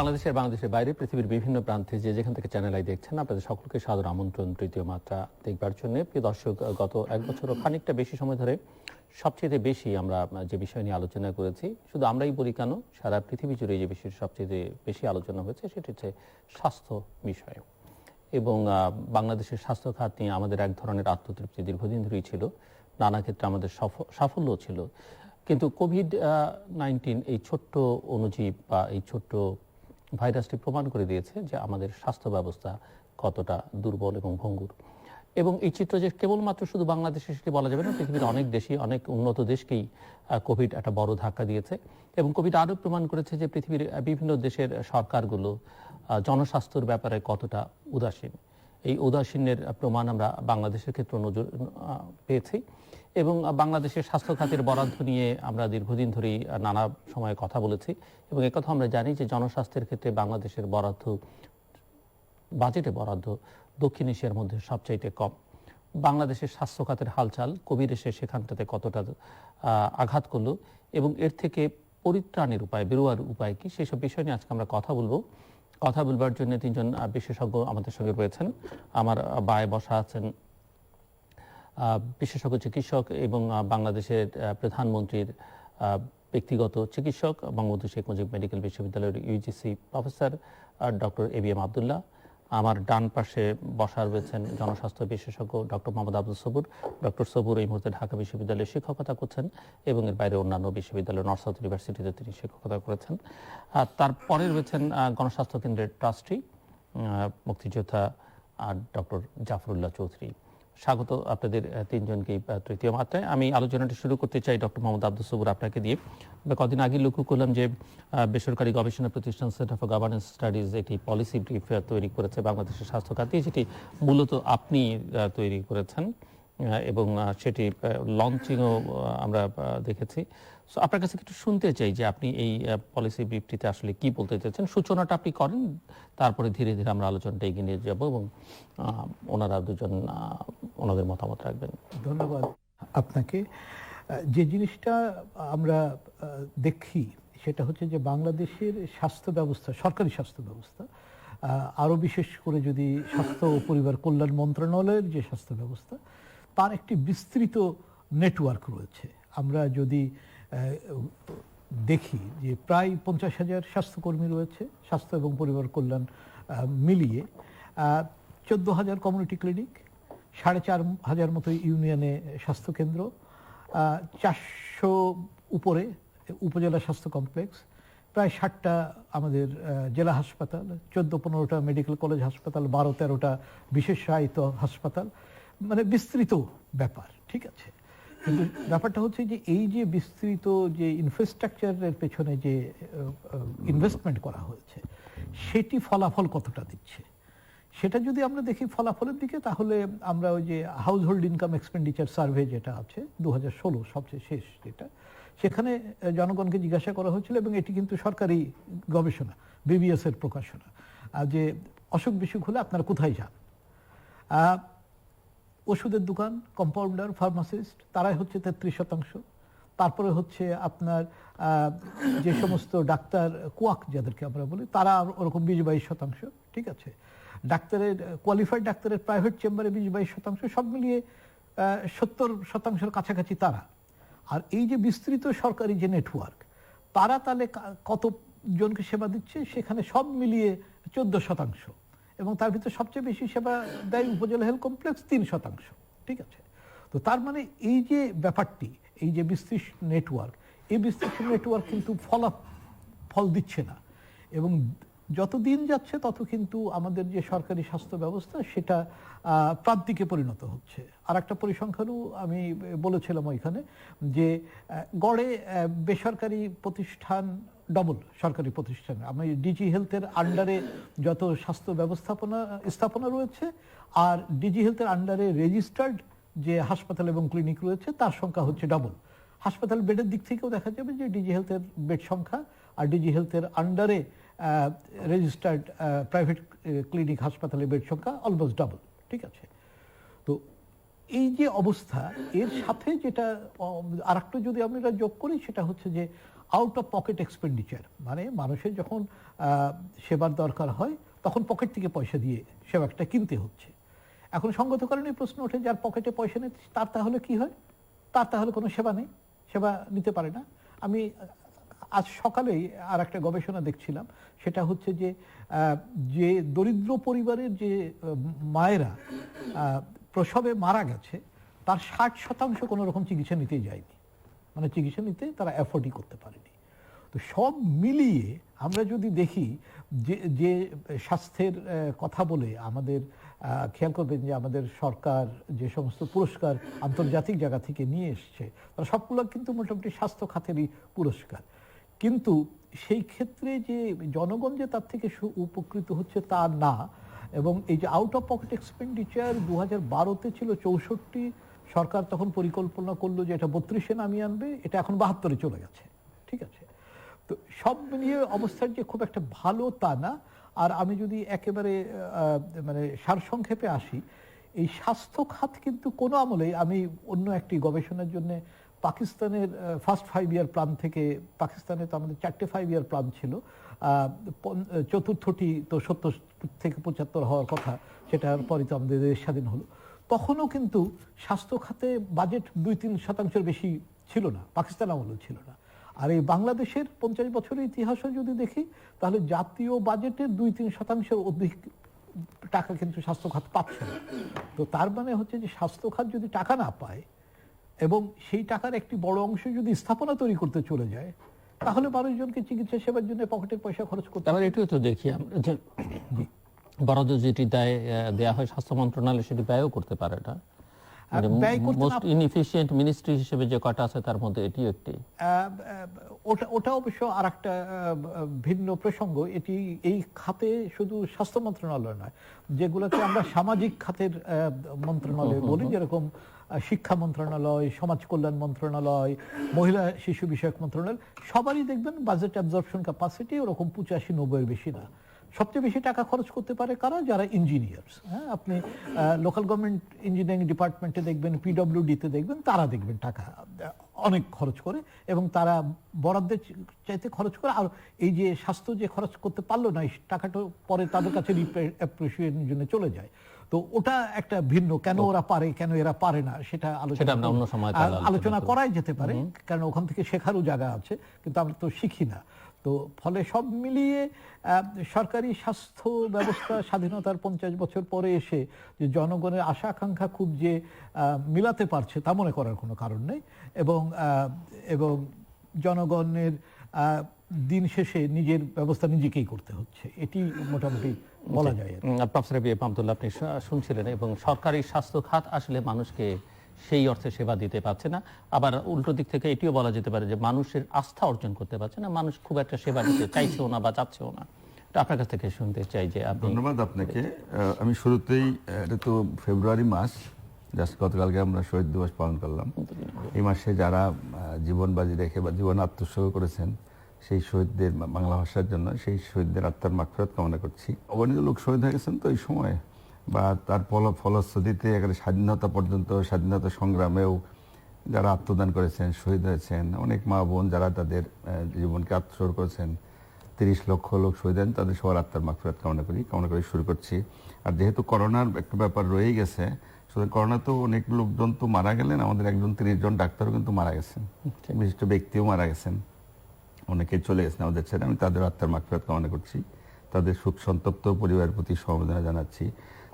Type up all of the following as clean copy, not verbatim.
বাংলাদেশের বাইরে পৃথিবীর বিভিন্ন প্রান্তে যেখান থেকে চ্যানেল আই দেখছেন, আপনাদের সকলকে সাদর আমন্ত্রণ তৃতীয় মাত্রা দেখবার জন্য। প্রিয় দর্শক, গত এক বছর ও খানিকটা বেশি সময় ধরে সবচেয়ে বেশি আমরা যে বিষয় নিয়ে আলোচনা করেছি, শুধু আমরাই বলি কেন, সারা পৃথিবী জুড়ে যে বিষয়ের সবচেয়ে বেশি আলোচনা হয়েছে সেটি হচ্ছে স্বাস্থ্য বিষয়। এবং বাংলাদেশের স্বাস্থ্য খাত নিয়ে আমাদের এক ধরনের আত্মতৃপ্তি দীর্ঘদিন ধরেই ছিল, নানা ক্ষেত্রে আমাদের সাফল্য ছিল। কিন্তু কোভিড-19 এই ছোট্ট অণুজীব বা এই ছোট্ট ভাইরাসটি প্রমাণ করে দিয়েছে যে আমাদের স্বাস্থ্য ব্যবস্থা কতটা দুর্বল এবং ভঙ্গুর। এবং এই চিত্র যে কেবলমাত্র শুধু বাংলাদেশে সেটি বলা যাবে না, পৃথিবীর অনেক দেশই, অনেক উন্নত দেশকেই কোভিড একটা বড় ধাক্কা দিয়েছে। এবং কোভিড আরও প্রমাণ করেছে যে পৃথিবীর বিভিন্ন দেশের সরকারগুলো জনস্বাস্থ্যের ব্যাপারে কতটা উদাসীন। এই উদাসীনের প্রমাণ আমরা বাংলাদেশের ক্ষেত্রে নজর পেয়েছি। এবং বাংলাদেশের স্বাস্থ্য খাতের বরাদ্দ নিয়ে আমরা দীর্ঘদিন ধরেই নানা সময়ে কথা বলেছি। এবং একথা আমরা জানি যে জনস্বাস্থ্যের ক্ষেত্রে বাংলাদেশের বাজেটে বরাদ্দ দক্ষিণ এশিয়ার মধ্যে সবচাইতে কম। বাংলাদেশের স্বাস্থ্য খাতের হালচাল কোভিড এসে সেখানটাতে কতটা আঘাত করলো এবং এর থেকে পরিত্রাণের উপায়, বেরোয়ার উপায় কি, সেসব বিষয় নিয়ে আজকে আমরা কথা বলবো। কথা বলবার জন্য তিনজন বিশেষজ্ঞ আমাদের সঙ্গে রয়েছেন। আমার বায়ে বসা আছেন বিশেষজ্ঞ চিকিৎসক এবং বাংলাদেশের প্রধানমন্ত্রীর ব্যক্তিগত চিকিৎসক, বঙ্গবন্ধু শেখ মুজিব মেডিকেল বিশ্ববিদ্যালয়ের UGC professor doctor ABM Abdullah. আমার ডান পাশে বসা রয়েছেন জনস্বাস্থ্য বিশেষজ্ঞ ডক্টর মোহাম্মদ আব্দুল সবুর। ডক্টর সবুর এই মুহূর্তে ঢাকা বিশ্ববিদ্যালয়ে শিক্ষকতা করছেন এবং এর বাইরে অন্যান্য বিশ্ববিদ্যালয়, নর্থ সাউথ ইউনিভার্সিটিতে তিনি শিক্ষকতা করেছেন। তারপরে রয়েছেন গণস্বাস্থ্য কেন্দ্রের ট্রাস্টি মুক্তিযোদ্ধা ডক্টর জাফরুল্লাহ চৌধুরী। স্বাগত আপনাদের তিনজনকেই তৃতীয় মাত্রায়। আমি আলোচনাটি শুরু করতে চাই ডক্টর মোহাম্মদ আব্দুল সবুর আপনাকে দিয়ে। কদিন আগে লক্ষ্য করলাম যে বেসরকারি গবেষণা প্রতিষ্ঠান সেন্টার ফর গভর্নেন্স স্টাডিজ একটি পলিসি ব্রিফ তৈরি করেছে বাংলাদেশের স্বাস্থ্য খাতে, যেটি মূলত আপনি তৈরি করেছেন এবং সেটি লঞ্চিংও আমরা দেখেছি। সো আপনার কাছে একটু শুনতে চাই যে আপনি এই পলিসি ব্রিফটিতে আসলে কি বলতে চাইছেন। সূচনাটা আপনি করেন, তারপরে ধীরে ধীরে আমরা আলোচনাটা এগিয়ে নিয়ে যাব এবং ওনারা দুজন ওনাদের মতামত রাখবেন। ধন্যবাদ আপনাকে। যে জিনিসটা আমরা দেখি সেটা হচ্ছে যে বাংলাদেশের স্বাস্থ্য ব্যবস্থা, সরকারি স্বাস্থ্য ব্যবস্থা, আরও বিশেষ করে যদি স্বাস্থ্য ও পরিবার কল্যাণ মন্ত্রণালয়ের যে স্বাস্থ্য ব্যবস্থা, তার একটি বিস্তৃত নেটওয়ার্ক রয়েছে। আমরা যদি দেখি যে প্রায় 50,000 স্বাস্থ্যকর্মী রয়েছে স্বাস্থ্য এবং পরিবার কল্যাণ মিলিয়ে, 14,000 কমিউনিটি ক্লিনিক, 4,500 মতো ইউনিয়নে স্বাস্থ্যকেন্দ্র, 400 উপরে উপজেলা স্বাস্থ্য কমপ্লেক্স, প্রায় 60টা আমাদের জেলা হাসপাতাল, 14-15টা মেডিকেল কলেজ হাসপাতাল, 12-13টা বিশেষায়িত হাসপাতাল, মানে বিস্তৃত ব্যাপার। ঠিক আছে, কিন্তু ব্যাপারটা হচ্ছে যে এই যে বিস্তৃত যে ইনফ্রাস্ট্রাকচারের পেছনে যে ইনভেস্টমেন্ট করা হয়েছে সেটি ফলাফল কতটা দিচ্ছে, সেটা যদি আমরা দেখি ফলাফলের দিকে, তাহলে আমরা ওই যে house hold income expenditure survey যেটা আছে 2016 সবচেয়ে শেষ, যেটা সেখানে জনগণকে জিজ্ঞাসা করা হয়েছিল, এবং এটি কিন্তু সরকারি গবেষণা, বিবিএস এর প্রকাশনা, যে অসুখ বিসুখ হলে আপনারা কোথায় যান। ওষুধের দোকান, কম্পাউন্ডার, ফার্মাসিস্ট, তারাই হচ্ছে 33%। তারপরে হচ্ছে আপনার যে সমস্ত ডাক্তার কোয়াক যাদেরকে আমরা বলি, তারা ওরকম 20-22%। ঠিক আছে, ডাক্তারের কোয়ালিফাইড ডাক্তারের প্রাইভেট চেম্বারে 20-22%, সব মিলিয়ে 70%-এর কাছাকাছি তারা। আর এই যে বিস্তৃত সরকারি যে নেটওয়ার্ক, তারা তাহলে কতজনকে সেবা দিচ্ছে, সেখানে সব মিলিয়ে 14%, এবং তার ভিতরে সবচেয়ে বেশি সেবা দেয় উপজেলা হেলথ কমপ্লেক্স, 3%। ঠিক আছে, তো তার মানে এই যে ব্যাপারটি, এই যে বিস্তৃত নেটওয়ার্ক, এই বিস্তৃত নেটওয়ার্ক কিন্তু ফল দিচ্ছে না, এবং যত দিন যাচ্ছে তত কিন্তু আমাদের যে সরকারি স্বাস্থ্য ব্যবস্থা সেটা প্রান্তিকে পরিণত হচ্ছে। আর একটা পরিসংখ্যানও আমি বলেছিলাম ওইখানে, যে গড়ে বেসরকারি প্রতিষ্ঠান ডবল সরকারি প্রতিষ্ঠান। আমি ডিজি হেলথের আন্ডারে যত স্বাস্থ্য স্থাপনা রয়েছে, আর ডিজি হেলথের আন্ডারে রেজিস্টার্ড যে হাসপাতাল এবং ক্লিনিক রয়েছে তার সংখ্যা হচ্ছে ডবল। হাসপাতাল বেডের দিক থেকেও দেখা যাবে যে ডিজি হেলথের বেড সংখ্যা আর ডিজি হেলথের আন্ডারে রেজিস্টার্ড প্রাইভেট ক্লিনিক হাসপাতালের বেড সংখ্যা অলমোস্ট ডাবল। ঠিক আছে, তো এই যে অবস্থা, এর সাথে যেটা আরেকটু যদি আমরা যোগ করি, সেটা হচ্ছে যে আউট অফ পকেট এক্সপেন্ডিচার, মানে মানুষের যখন সেবার দরকার হয় তখন পকেট থেকে পয়সা দিয়ে সেবাটা কিনতে হচ্ছে। এখন সঙ্গত কারণে প্রশ্ন ওঠে, যার পকেটে পয়সা নেই তার তাহলে কি হয়? তার তাহলে কোনো সেবা নেই, সেবা নিতে পারে না। আমি আজ সকালেই আর একটা গবেষণা দেখছিলাম, সেটা হচ্ছে যে যে দরিদ্র পরিবারের যে মায়েরা প্রসবে মারা গেছে তার 60% কোনো রকম চিকিৎসা নিতেই যায়নি, মানে চিকিৎসা নিতে তারা অ্যাফোর্ডই করতে পারেনি। তো সব মিলিয়ে আমরা যদি দেখি যে স্বাস্থ্যের কথা বলে আমাদের খেয়াল করবেন যে আমাদের সরকার যে সমস্ত পুরস্কার আন্তর্জাতিক জায়গা থেকে নিয়ে এসছে তারা সবগুলো কিন্তু মোটামুটি স্বাস্থ্য খাতেরই পুরস্কার, কিন্তু সেই ক্ষেত্রে যে জনগণ যে তার থেকে উপকৃত হচ্ছে তা না। এবং এই যে আউট অফ পকেট এক্সপেন্ডিচার 2012-তে ছিল 64, সরকার তখন পরিকল্পনা করলো যে এটা 32-এ নামিয়ে আনবে, এটা এখন 72-এ চলে গেছে। ঠিক আছে, তো সব মিলিয়ে অবস্থার যে খুব একটা ভালো তা না। আর আমি যদি একেবারে মানে সারসংক্ষেপে আসি, এই স্বাস্থ্য খাত কিন্তু কোনো আমলেই, আমি অন্য একটি গবেষণার জন্য পাকিস্তানের ফার্স্ট 5 ইয়ার প্ল্যান থেকে, পাকিস্তানে তো আমাদের 4টে 5 ইয়ার প্ল্যান ছিল, চতুর্থটি তো 70 থেকে 75 হওয়ার কথা, সেটার পরই তো আমাদের দেশ স্বাধীন হলো। তখনও কিন্তু স্বাস্থ্য খাতে বাজেট 2-3% বেশি ছিল না, পাকিস্তান আমলেও ছিল না। আর এই বাংলাদেশের 50 বছরের ইতিহাসও যদি দেখি তাহলে জাতীয় বাজেটের 2-3% অধিক টাকা কিন্তু স্বাস্থ্য খাত পাচ্ছে না। তো তার মানে হচ্ছে যে স্বাস্থ্য খাত যদি টাকা না পায় এবং সেই টাকার একটি বড় অংশ যদি স্থাপনা তৈরি করতে চলে যায়, তাহলে মানুষজনকে চিকিৎসা সেবার জন্য পকেটের পয়সা খরচ করতে আবার এটিও তো দেখি আমরা যে বরাদ্দ যেটি দেয়া হয় স্বাস্থ্য মন্ত্রণালয় সেটি ব্যয়ও করতে পারে না। মোস্ট ইনএফিশিয়েন্ট মিনিস্ট্রি হিসেবে যে কটা আছে তার মধ্যে এটিও একটি। ওটা অবশ্য আর একটা ভিন্ন প্রসঙ্গ। এটি এই খাতে শুধু স্বাস্থ্য মন্ত্রণালয় নয়, যেগুলোকে আমরা সামাজিক খাতের মন্ত্রণালয় বলি, যেরকম শিক্ষা মন্ত্রণালয়, সমাজ কল্যাণ মন্ত্রণালয়, মহিলা শিশু বিষয়ক মন্ত্রণালয়, সবারই দেখবেন বাজেট অ্যাবজর্পশন ক্যাপাসিটি ওরকম 85-90-এর বেশি না। সবচেয়ে বেশি টাকা খরচ করতে পারে কারা? যারা ইঞ্জিনিয়ার্স। হ্যাঁ, আপনি লোকাল গভর্নমেন্ট ইঞ্জিনিয়ারিং ডিপার্টমেন্টে দেখবেন, পিডব্লিউডিতে দেখবেন, তারা দেখবেন টাকা অনেক খরচ করে এবং তারা বরাদ্দের চাইতে খরচ করে। আর এই যে স্বাস্থ্য যে খরচ করতে পারলো না, এই টাকাটা পরে তাদের কাছে অ্যাপ্রিসিয়েশনের জন্য চলে যায়। তো ওটা একটা ভিন্ন, কেন ওরা পারে কেন এরা পারে না সেটা আলোচনা করাই যেতে পারে, কারণ ওখান থেকে শেখারও জায়গা আছে, কিন্তু আমরা তো শিখি না। তো ফলে সব মিলিয়ে সরকারি স্বাস্থ্য ব্যবস্থা স্বাধীনতার 50 বছর পরে এসে যে জনগণের আশা আকাঙ্ক্ষা খুব যে মিলাতে পারছে তা মনে করার কোনো কারণ নেই। এবং জনগণের দিন শেষে নিজের ব্যবস্থা নিজেকেই করতে হচ্ছে, এটি মোটামুটি বলা যায়। প্রফেসর বি এম আব্দুল্লাহ, আপনি শুনছিলেন, এবং সরকারি স্বাস্থ্য খাত আসলে মানুষকে সেই অর্থে সেবা দিতে পারছে না। আবার উল্টো দিক থেকে এটিও বলা যেতে পারে যে মানুষের আস্থা অর্জন করতে পারছে না, মানুষ খুব একটা সেবা দিতে চাইছেও না বা চাচ্ছেও না। আপনার কাছ থেকে শুনতে চাই যে আপনি। ধন্যবাদ আপনাকে। আমি শুরুতেই, এটা তো ফেব্রুয়ারি মাস, জাস্ট গতকালকে আমরা শহীদ দিবস পালন করলাম। এই মাসে যারা জীবন বাজি রেখে বা জীবন আত্মোৎসর্গ করেছেন সেই শহীদদের, বাংলা ভাষার জন্য, সেই শহীদদের আত্মার মাগফিরাত কামনা করছি। অগণিত লোক শহীদ হয়ে গেছেন তো এই সময়, বা তার ফলশ্রুতিতে একেবারে স্বাধীনতা পর্যন্ত, স্বাধীনতা সংগ্রামেও যারা আত্মদান করেছেন, শহীদ হয়েছেন, অনেক মা বোন যারা তাদের জীবনকে আত্মোৎসর্গ করেছেন, 30 লক্ষ লোক শহীদ হন, তাদের সবার আত্মার মাগফিরাত কামনা করে শুরু করছি। আর যেহেতু করোনার একটা ব্যাপার রয়েই গেছে, সুতরাং করোনা তো অনেক লোকজন তো মারা গেলেন, আমাদের একজন 30 জন ডাক্তারও কিন্তু মারা গেছেন, বিশিষ্ট ব্যক্তিও মারা গেছেন, অনেকে চলে গেছেন আমাদের ছেড়ে। আমি তাদের আত্মার মাগফিরাত কামনা করছি, তাদের শোক সন্তপ্ত পরিবারের প্রতি সমবেদনা জানাচ্ছি।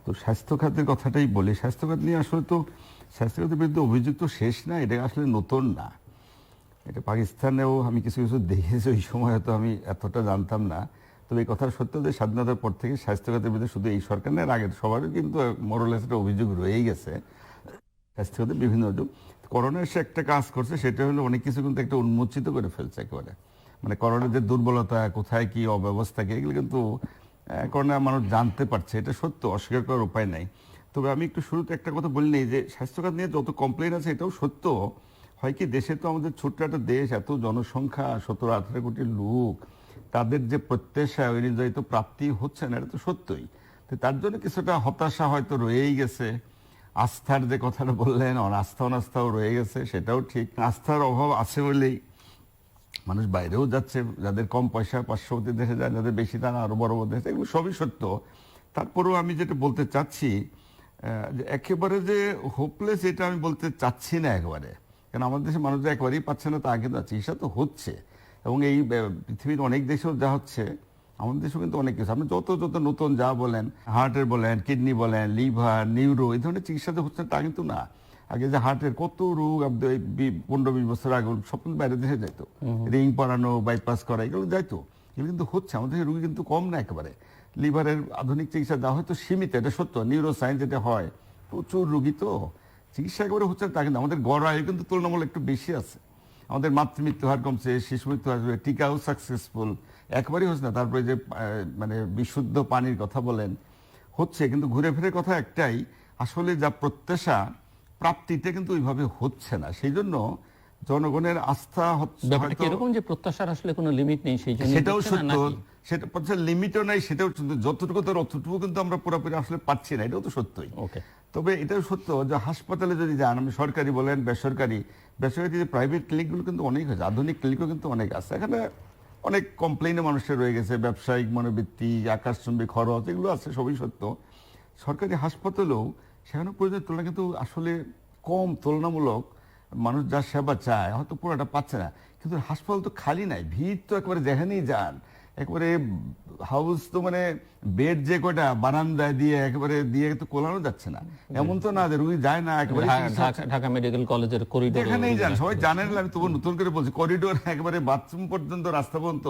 তো স্বাস্থ্য খাতের কথাটাই বলি। স্বাস্থ্য খাত নিয়ে আসলে তো স্বাস্থ্য খাতের বিরুদ্ধে অভিযোগ তো শেষ না, এটা আসলে নতুন না। এটা পাকিস্তানেও আমি কিছু কিছু দেখেছি, ওই সময় হয়তো আমি এতটা জানতাম না। তবে এই কথার সত্য যে স্বাধীনতার পর থেকে স্বাস্থ্য খাতের বিরুদ্ধে শুধু এই সরকার নেই, আগের সবারও কিন্তু মোরালেস একটা অভিযোগ রয়েই গেছে স্বাস্থ্য খাতে বিভিন্ন অভিযোগ। করোনা এসে একটা কাজ করছে, সেটা হলো অনেক কিছু কিন্তু একটা উন্মোচিত করে ফেলছে একেবারে। মানে করোনার যে দুর্বলতা, কোথায় কি অব্যবস্থা কি, এগুলো কিন্তু করোনা মানুষ জানতে পারছে, এটা সত্য, অস্বীকার করার উপায় নাই। তবে আমি একটু শুরুতে একটা কথা বলি নেই যে স্বাস্থ্যখাত নিয়ে যত কমপ্লেন আছে এটাও সত্য। হয় কি, দেশে তো আমাদের ছোট্ট একটা দেশ, এত জনসংখ্যা, 17-18 কোটি লোক, তাদের যে প্রত্যাশা অনুযায়ী তো প্রাপ্তি হচ্ছে না, এটা তো সত্যই। তো তার জন্য কিছুটা হতাশা হয়তো রয়েই গেছে। আস্থার যে কথাটা বললেন, অনাস্থা অনাস্থাও রয়ে গেছে, সেটাও ঠিক। আস্থার অভাব আছে বলেই মানুষ বাইরেও যাচ্ছে, যাদের কম পয়সা পার্শ্ববর্তী দেশে যায়, যাদের বেশি তারা আরো বড় বড় দেশে, এগুলো সবই সত্য। তারপরেও আমি যেটা বলতে চাচ্ছি যে একেবারে যে হোপলেস এটা আমি বলতে চাচ্ছি না একেবারে, কারণ আমাদের দেশে মানুষ একেবারেই পাচ্ছে না তা কিন্তু চিকিৎসা তো হচ্ছে, এবং এই পৃথিবীর অনেক দেশেও যা হচ্ছে আমাদের দেশেও কিন্তু অনেক কিছু, আপনি যত যত নতুন যা বলেন, হার্টের বলেন, কিডনি বলেন, লিভার, নিউরো, এই ধরনের চিকিৎসা যে হচ্ছে তা কিন্তু না। আগে যে হার্টের কত রোগ 15-20 বছর আগে সব কিন্তু বাইরের দেশে যাইতো, রিং পরানো, বাইপাস করা, এগুলো যাইতো, এগুলো কিন্তু হচ্ছে। আমাদের রোগী কিন্তু কম না একেবারে। লিভারের আধুনিক চিকিৎসা দেওয়া হয়তো সীমিত, এটা সত্য। নিউরো সায়েন্স যেটা হয়, প্রচুর রোগী তো চিকিৎসা একেবারে হচ্ছে তা কিন্তু আমাদের গড় আয়ু কিন্তু তুলনামূলক একটু বেশি আছে। আমাদের মাতৃমৃত্যু হার কমছে, শিশু মৃত্যু হার, টিকাও সাকসেসফুল, একবারই হচ্ছে না। তারপরে যে মানে বিশুদ্ধ পানির কথা বলেন, হচ্ছে, কিন্তু ঘুরে ফিরে কথা একটাই, আসলে যা প্রত্যাশা প্রাপ্তিতে কিন্তু ওইভাবে হচ্ছে না। সেই জন্য জনগণের আস্থা হচ্ছে ব্যাপারটা কি এরকম যে প্রত্যাশার আসলে কোনো লিমিট নেই, সেই জন্য সেটাও হচ্ছে না সত্য, নাকি? সেটা লিমিটও নাই, সেটাও সত্য। যতটুকু তার অতটুকু কিন্তু আমরা পুরোপুরি আসলে পাচ্ছি না, এটাও তো সত্যই। ওকে, তবে এটাও সত্য যে হাসপাতালে যদি যান, আমি সরকারি বলেন বেসরকারি, যে প্রাইভেট ক্লিনিকগুলো কিন্তু অনেক হয়েছে, আধুনিক ক্লিনিকও কিন্তু অনেক আছে। এখানে অনেক কমপ্লেইনে মানুষের রয়ে গেছে, ব্যবসায়িক মনোবৃত্তি, আকাশচুম্বী খরচ, এগুলো আছে, সবই সত্য। সরকারি হাসপাতালেও সেখানে প্রয়োজনের তুলনায় কিন্তু আসলে কম, তুলনামূলক মানুষ যা সেবা চায় হয়তো পুরোটা পাচ্ছে না। কিন্তু হাসপাতাল তো খালি নাই, ভিড় তো একেবারে যেখানেই যান, একেবারে হাউস তো মানে বেড যে কয়টা বারান্দায় দিয়ে একেবারে দিয়ে তো কোলানো যাচ্ছে না, এমন তো না যে রুগী যায় না একেবারে। ঢাকা মেডিকেল কলেজের করিডোর যেখানেই যান সবাই জানেন, আমি তবু নতুন করে বলছি, করিডোর একেবারে বাথরুম পর্যন্ত, রাস্তা পর্যন্ত,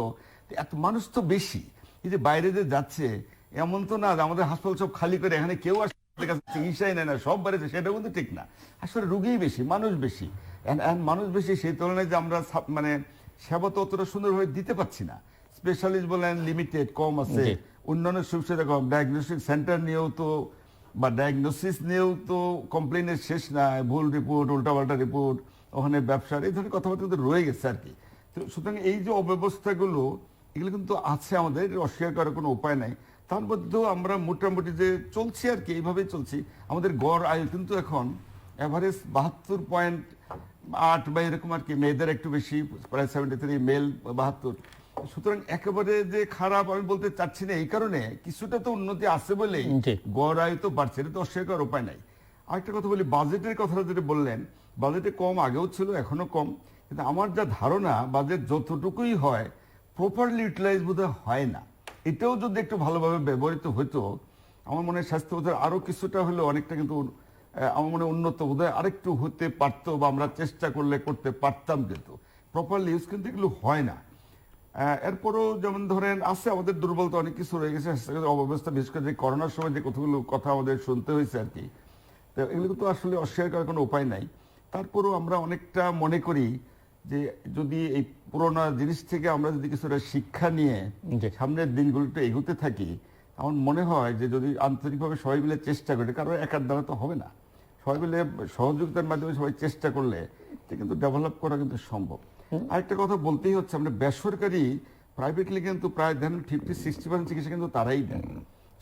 এত মানুষ তো বেশি। এই যে বাইরে যে যাচ্ছে, এমন তো না যে আমাদের হাসপাতাল সব খালি করে এখানে কেউ আসলে চিকিৎসাই নেয় না, সব বাড়িতে, সেটাও কিন্তু ঠিক না। আসলে রুগীই বেশি, মানুষ বেশি, মানুষ বেশি, সেই তুলনায় যে আমরা মানে সেবা তো অতটা সুন্দরভাবে দিতে পারছি না। স্পেশালিস্ট বলেন লিমিটেড, কম আছে, অন্যান্য সুবিধা কম, ডায়াগনস্টিক সেন্টার নিয়েও তো বা ডায়াগনোসিস নিয়েও তো কমপ্লেনের শেষ নাই, ভুল রিপোর্ট, উল্টাপাল্টা রিপোর্ট, ওখানে ব্যবসার এই ধরনের কথাবার্তা কিন্তু রয়ে গেছে আর কি। তো সুতরাং এই যে অব্যবস্থাগুলো, এগুলো কিন্তু আছে আমাদের, অস্বীকার করার কোনো উপায় নাই। তার মধ্যেও আমরা মোটামুটি যে চলছি আর কি, এইভাবেই চলছি। আমাদের গড় আয়ু কিন্তু এখন এভারেজ 72.8 বা এরকম আর কি, মেয়েদের একটু বেশি, প্রায় 73, মেল 72। সুতরাং একেবারে যে খারাপ আমি বলতে চাচ্ছি না, এই কারণে কিছুটা তো উন্নতি আছে বলেই গড় আয়ু তো বাড়ছে, এটা তো অস্বীকার উপায় নাই। আরেকটা কথা বলি, বাজেটের কথাটা যেটা বললেন, বাজেটে কম আগেও ছিল, এখনো কম, কিন্তু আমার যা ধারণা বাজেট যতটুকুই হয় প্রপারলি ইউটিলাইজ বোধহয় হয় না। এটাও যদি একটু ভালোভাবে ব্যবহৃত হতো, আমার মনে হয় স্বাস্থ্য বোধহয় আরো কিছুটা হলেও অনেকটা কিন্তু আমার মনে হয় উন্নত বোধহয় আরেকটু হতে পারতো, বা আমরা চেষ্টা করলে করতে পারতাম, কিন্তু প্রপারলি ইউজ কিন্তু এগুলো হয় না। এরপরও যেমন ধরেন আছে আমাদের দুর্বলতা, অনেক কিছু রয়ে গেছে, অব্যবস্থা, বিশেষ করে যে করোনার সময় যে কতগুলো কথা আমাদের শুনতে হয়েছে আর কি, তো এগুলো তো আসলে অস্বীকার করার কোনো উপায় নাই। তারপরও আমরা অনেকটা মনে করি যে যদি এই পুরোনো জিনিস থেকে আমরা যদি কিছুটা শিক্ষা নিয়ে সামনের দিনগুলোতে এগোতে থাকি, আমার মনে হয় যে যদি আন্তরিকভাবে সবাই মিলে চেষ্টা করি, কারণ একার দ্বারা তো হবে না, সবাই মিলে সহযোগিতার মাধ্যমে সবাই চেষ্টা করলে এটা কিন্তু ডেভেলপ করা কিন্তু সম্ভব। আরেকটা কথা বলতেই হচ্ছে, আমরা বেসরকারি প্রাইভেটলি কিন্তু প্রায় দেন 50-60% চিকিৎসা কিন্তু তারাই দেন,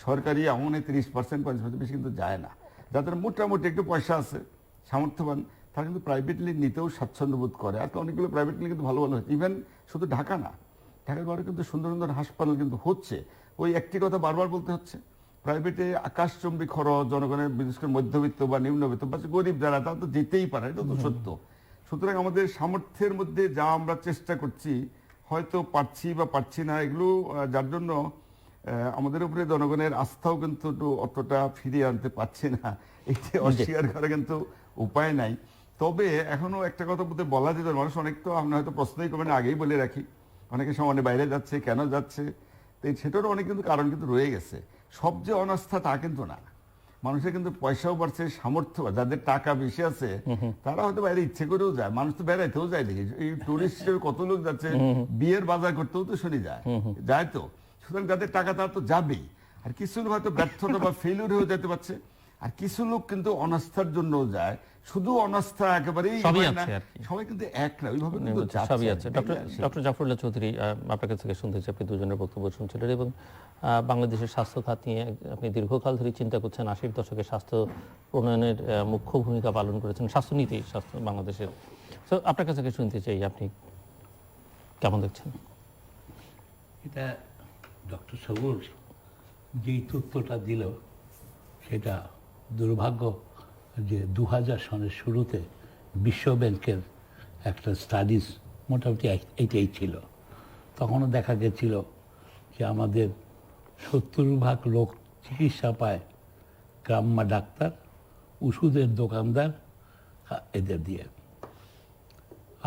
সরকারি এমন 30%-50% বেশি কিন্তু যায় না। যাদের মোটামুটি একটু পয়সা আছে, সামর্থ্যবান, তারা কিন্তু প্রাইভেটলি নিতেও স্বাচ্ছন্দ্য বোধ করে। আর অনেকগুলো প্রাইভেটলি কিন্তু ভালো ভালো হচ্ছে, ইভেন শুধু ঢাকা না, ঢাকার বাইরে কিন্তু সুন্দর সুন্দর হাসপাতাল কিন্তু হচ্ছে। ওই একটি কথা বারবার বলতে হচ্ছে, প্রাইভেটে আকাশচুম্বী খরচ, জনগণের বিশেষ করে মধ্যবিত্ত বা নিম্নবিত্ত বা গরিব যারা, তারা তো যেতেই পারে, এটা তো সত্য। সুতরাং আমাদের সামর্থ্যের মধ্যে যা আমরা চেষ্টা করছি, হয়তো পারছি বা পারছি না, এগুলো যার জন্য আমাদের উপরে জনগণের আস্থাও কিন্তু অতটা ফিরিয়ে আনতে পারছি না, এটি অস্বীকার করা কিন্তু উপায় নাই। তবে এখনো একটা কথা বলতে বলা যেত, মানুষ অনেক তো আমরা হয়তো প্রশ্নই করবেন, আগেই বলে রাখি, অনেকে সামনে বাইরে যাচ্ছে, কেন যাচ্ছে, তো সেটারও অনেক কিন্তু কারণ কিন্তু রয়ে গেছে। সব যে অনাস্থা তা কিন্তু না, মানুষের কিন্তু পয়সাও বাড়ছে, সামর্থ্য, যাদের টাকা বেশি আছে তারা হয়তো বাইরে ইচ্ছে করেও যায়, মানুষ তো বেড়াইতেও যায়, দেখি এই টুরিস্ট হিসেবে কত লোক যাচ্ছে, বিয়ের বাজার করতেও তো শুনি যায় তো। সুতরাং যাদের টাকা তারা তো যাবেই, আর কিছু লোক হয়তো ব্যর্থতা বা ফেলিউর হয়ে যেতে পারছে, আর কিছু লোক কিন্তু অনাস্থার জন্য যায়। শুধু অনাস্থা একেবারেই সবাই কিন্তু এক না, ওইভাবে কিন্তু সবই আছে। ডক্টর জাফরুল্লাহ চৌধুরী, আপনার কাছ থেকে শুনতে চাই, আপনি দুজনের বক্তব্য শুনছিলেন এবং বাংলাদেশের স্বাস্থ্য খাত নিয়ে আপনি দীর্ঘকাল ধরে চিন্তা করছেন, 80-র দশকে স্বাস্থ্য প্রণয়নের মুখ্য ভূমিকা পালন করেছেন, স্বাস্থ্যনীতি বাংলাদেশের। তো আপনার কাছ থেকে শুনতে চাই, আপনি কেমন দেখছেন? এটা ডক্টর সবুর যেই তথ্যটা দিল সেটা দুর্ভাগ্য যে 2000 সনের শুরুতে বিশ্ব ব্যাংকের একটা স্টাডিজ মোটামুটি এইটাই ছিল। তখনও দেখা গেছিল যে আমাদের 70% লোক চিকিৎসা পায় গ্রাম্য ডাক্তার, ওষুধের দোকানদার এদের দিয়ে।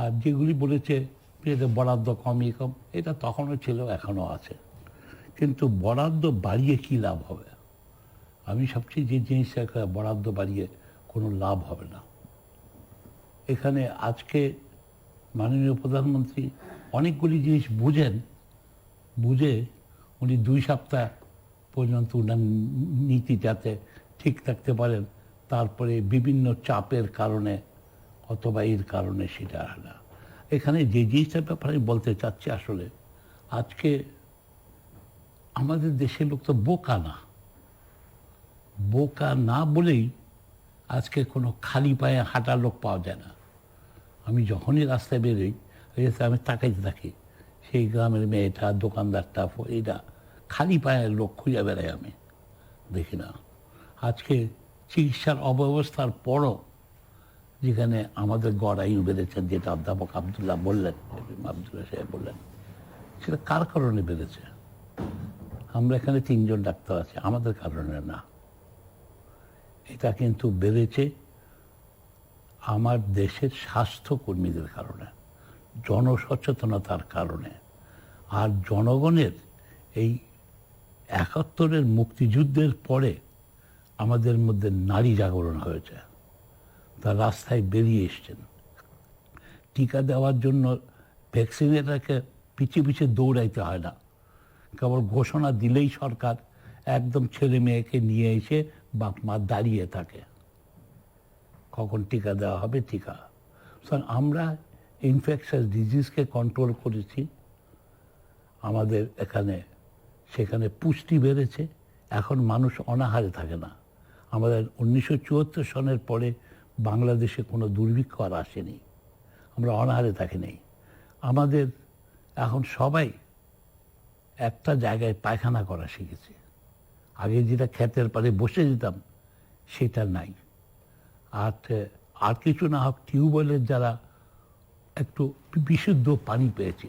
আর যেগুলি বলেছে যে বরাদ্দ কমই কম, এটা তখনও ছিল, এখনও আছে। কিন্তু বরাদ্দ বাড়িয়ে কি লাভ হবে? আমি সবচেয়ে যে জিনিসটা, বরাদ্দ বাড়িয়ে কোনো লাভ হবে না। এখানে আজকে মাননীয় প্রধানমন্ত্রী অনেকগুলি জিনিস বুঝে উনি 2 সপ্তাহ পর্যন্ত উনার নীতি যাতে ঠিক থাকতে পারেন, তারপরে বিভিন্ন চাপের কারণে অথবা এর কারণে সেটা না। এখানে যে জিনিসটার ব্যাপারে বলতে চাচ্ছি, আসলে আজকে আমাদের দেশের লোক তো বোকা না বলেই আজকে কোনো খালি পায়ে হাঁটার লোক পাওয়া যায় না। আমি যখনই রাস্তায় বেরোই, আমি তাকাইতে থাকি, সেই গ্রামের মেয়েটা, দোকানদারটা, এটা খালি পায়ের লোক খুঁজে বেড়াই, আমি দেখি না। আজকে চিকিৎসার অব্যবস্থার পরও যেখানে আমাদের গড় আয়ু বেড়েছেন, যেটা অধ্যাপক আবদুল্লাহ সাহেব বললেন, সেটা কার কারণে বেড়েছে? আমরা এখানে 3 জন ডাক্তার আছি, আমাদের কারণে না। এটা কিন্তু বেড়েছে আমার দেশের স্বাস্থ্যকর্মীদের কারণে, জনসচেতনতার কারণে। আর জনগণের এই 71-এর মুক্তিযুদ্ধের পরে আমাদের মধ্যে নারী জাগরণ হয়েছে। তার রাস্তায় বেরিয়ে এসছেন টিকা দেওয়ার জন্য। ভ্যাকসিনেটাকে পিছিয়ে দৌড়াইতে হয় না, কেবল ঘোষণা দিলেই সরকার একদম ছেলে মেয়েকে নিয়ে এসে বাপ মা দাঁড়িয়ে থাকে, কখন টিকা দেওয়া হবে। টিকা, আমরা ইনফেকশাস ডিজিজকে কন্ট্রোল করেছি। আমাদের সেখানে পুষ্টি বেড়েছে। এখন মানুষ অনাহারে থাকে না। আমাদের 1974 সনের পরে বাংলাদেশে কোনো দুর্ভিক্ষ আর আসেনি, আমরা অনাহারে থাকি নাই। আমাদের এখন সবাই একটা জায়গায় পায়খানা করা শিখেছে। আগে যেটা ক্ষেতের পাড়ে বসে যেতাম, সেটা নাই। আর কিছু না হোক, টিউবওয়েলের যারা একটু বিশুদ্ধ পানি পেয়েছে,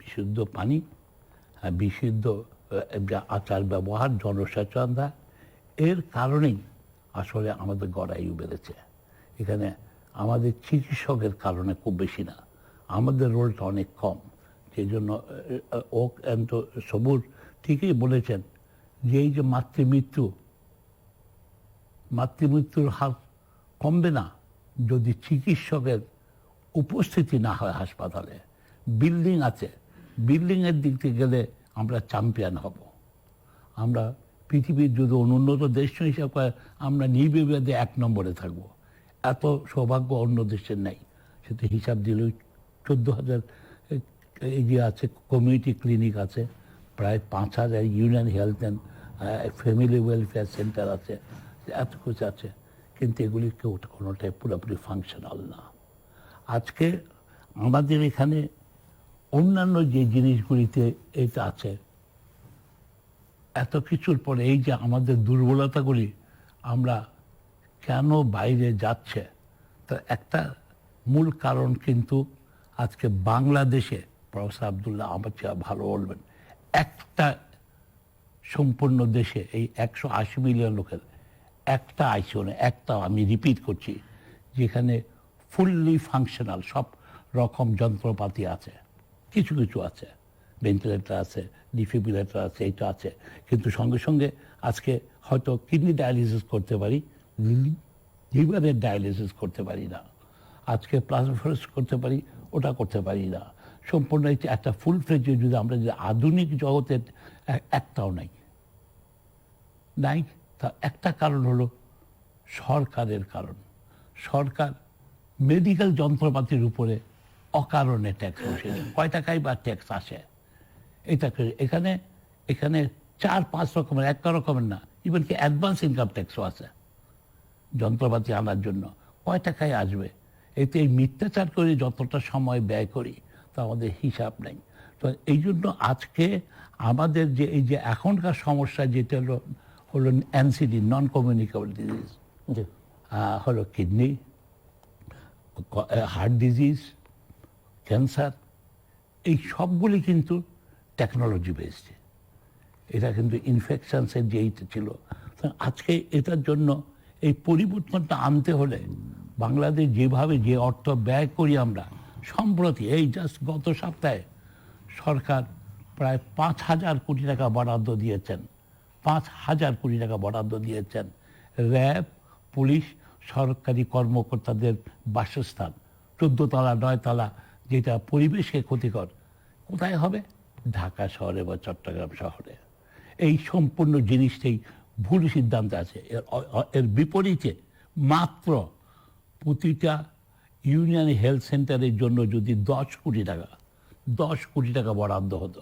বিশুদ্ধ পানি, বিশুদ্ধ আচার ব্যবহার, জনসচেতনতা, এর কারণেই আসলে আমাদের গড় আয়ু বেড়েছে। এখানে আমাদের চিকিৎসকের কারণে খুব বেশি না, আমাদের রোলটা অনেক কম। সেই জন্য সবুর ঠিকই বলেছেন যে এই যে মাতৃমৃত্যুর হার কমবে না যদি চিকিৎসকের উপস্থিতি না হয় হাসপাতালে। বিল্ডিং আছে, বিল্ডিংয়ের দিক থেকে গেলে আমরা চ্যাম্পিয়ন হব। আমরা পৃথিবীর যদি অনুন্নত দেশ হিসাবে আমরা নির্বিবাদে 1 নম্বরে থাকব। এত সৌভাগ্য অন্য দেশের নেই। সেটা হিসাব দিলেও 14,000 এগিয়ে আছে, কমিউনিটি ক্লিনিক আছে, প্রায় 5,000 union health and family welfare centre আছে, এত কিছু আছে। কিন্তু এগুলি কোনোটাই পুরোপুরি ফাংশনাল না। আজকে আমাদের এখানে অন্যান্য যে জিনিসগুলিতে এটা আছে, এত কিছুর পরে এই যে আমাদের দুর্বলতাগুলি আমরা কেন বাইরে যাচ্ছে, তার একটা মূল কারণ কিন্তু আজকে বাংলাদেশে, প্রফেসর আবদুল্লাহ আমার চেয়ে ভালো বলবেন, একটা সম্পূর্ণ দেশে এই 180 মিলিয়ন লোকের একটা আইসিইউ নেই, একটা, আমি রিপিট করছি, যেখানে ফুললি ফাংশনাল সব রকম যন্ত্রপাতি আছে। কিছু কিছু আছে, ভেন্টিলেটর আছে, ডিফিব্রিলেটর আছে, এইটা আছে, কিন্তু সঙ্গে সঙ্গে আজকে হয়তো কিডনি ডায়ালিসিস করতে পারি, লিভারের ডায়ালিসিস করতে পারি না, আজকে প্লাজমাফেরেস করতে পারি, ওটা করতে পারি না। সম্পূর্ণ একটা ফুল ফ্লেজ যদি আমরা যে আধুনিক জগতের একটাও নাই। তার একটা কারণ হলো সরকারের কারণ। সরকার মেডিকেল যন্ত্রপাতির উপরে অকারণে ট্যাক্স বসিয়েছে। কয় টাকায় বা ট্যাক্স আসে? এখানে 4-5 রকমের, একটা রকমের না, ইভেন কি অ্যাডভান্স ইনকাম ট্যাক্সও আছে যন্ত্রপাতি আনার জন্য। কয় টাকায় আসবে? এতে এই মিথ্যাচার করে যতটা সময় ব্যয় করি, তা আমাদের হিসাব নেই। তো এই জন্য আজকে আমাদের যে এই যে এখনকার সমস্যা যেটা হলো এনসিডি, নন কমিউনিকেবল ডিজিজ, জি হলো কিডনি, হার্ট ডিজিজ, ক্যান্সার, এই সবগুলি কিন্তু টেকনোলজি বেসড। এটা কিন্তু ইনফেকশনসের যে এইটা ছিল, তো আজকে এটার জন্য এই পরিবর্তনটা আনতে হলে বাংলাদেশ যেভাবে যে অর্থ ব্যয় করি আমরা, সম্প্রতি এই জাস্ট গত সপ্তাহে সরকার প্রায় 5,000 কোটি টাকা বরাদ্দ দিয়েছেন, 5,000 কোটি টাকা বরাদ্দ দিয়েছেন র্যাব, পুলিশ, সরকারি কর্মকর্তাদের বাসস্থান, 14 তলা 9 তলা, যেটা পরিবেশকে ক্ষতিকর। কোথায় হবে? ঢাকা শহরে বা চট্টগ্রাম শহরে। এই সম্পূর্ণ জিনিসটাই ভুল সিদ্ধান্ত আছে। এর বিপরীতে মাত্র প্রতিটা ইউনিয়ন হেলথ সেন্টারের জন্য যদি 10 কোটি টাকা বরাদ্দ হতো,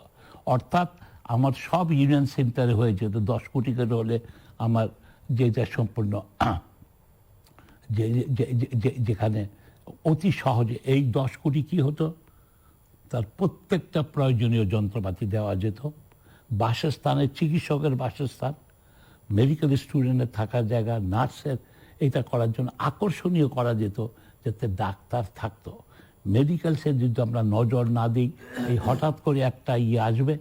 অর্থাৎ আমার সব ইউনিয়ন সেন্টারে হয়ে যেত 10 কোটি করে হলে আমার যেটা সম্পূর্ণ যেখানে অতি সহজে এই 10 কোটি কি হতো, তার প্রত্যেকটা প্রয়োজনীয় যন্ত্রপাতি দেওয়া যেত, বাসস্থানের চিকিৎসকের বাসস্থান, মেডিকেল স্টুডেন্টের থাকার জায়গা, নার্সের, এটা করার জন্য আকর্ষণীয় করা যেত যাতে ডাক্তার থাকতো। মেডিকেলসে যদি আমরা নজর না দিই, এই হঠাৎ করে একটা আসবে,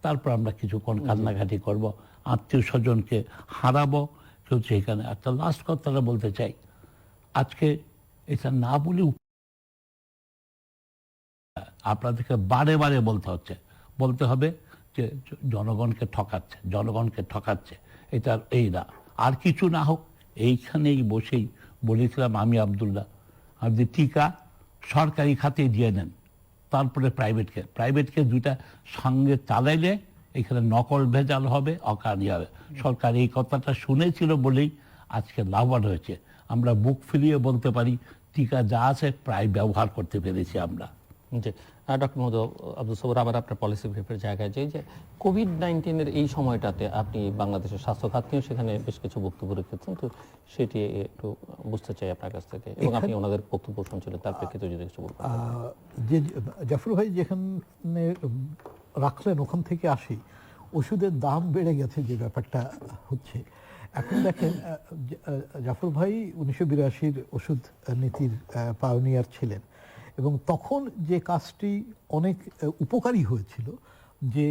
তারপর আমরা কিছুক্ষণ কান্নাকাটি করব, আত্মীয় স্বজনকে হারাবো কেউ। সেখানে একটা লাস্ট কথাটা বলতে চাই, আজকে এটা না বলে আপনাদেরকে বারে বারে বলতে হবে যে জনগণকে ঠকাচ্ছে, এটা এই না, আর কিছু না হোক। এইখানেই বসেই বলেছিলাম আমি আব্দুল্লাহ, আপনি টিকা সরকারি খাতে দিয়ে নেন, তারপরে প্রাইভেটকে দুইটা সঙ্গে চালাইলে এখানে নকল ভেজাল হবে, অকারণী হবে। সরকার এই কথাটা শুনেছিল বলেই আজকে লাভবান হয়েছে। আমরা বুক ফিরিয়ে বলতে পারি টিকা যা আছে প্রায় ব্যবহার করতে পেরেছি আমরা। জি ডক্টর মোহাম্মদ আব্দুল সবুর, আবার আপনার পলিসি ব্রিফের জায়গায় যে কোভিড-19 এই সময়টাতে আপনি বাংলাদেশের স্বাস্থ্য খাত নিয়েও সেখানে বেশ কিছু বক্তব্য রেখেছেন, তো সেটি একটু বুঝতে চাই আপনার কাছ থেকে, এবং আপনি ওনাদের বক্তব্য শুনছিলেন, তার প্রেক্ষিতে যদি কিছু বলতেন। যে জাফর ভাই যেখানে রাখলেন ওখান থেকে আসি, ওষুধের দাম বেড়ে গেছে যে ব্যাপারটা হচ্ছে এখন দেখেন, জাফর ভাই 1982-র ওষুধ নীতির পায়োনিয়ার ছিলেন, এবং তখন যে কাজটি অনেক উপকারী হয়েছিল যে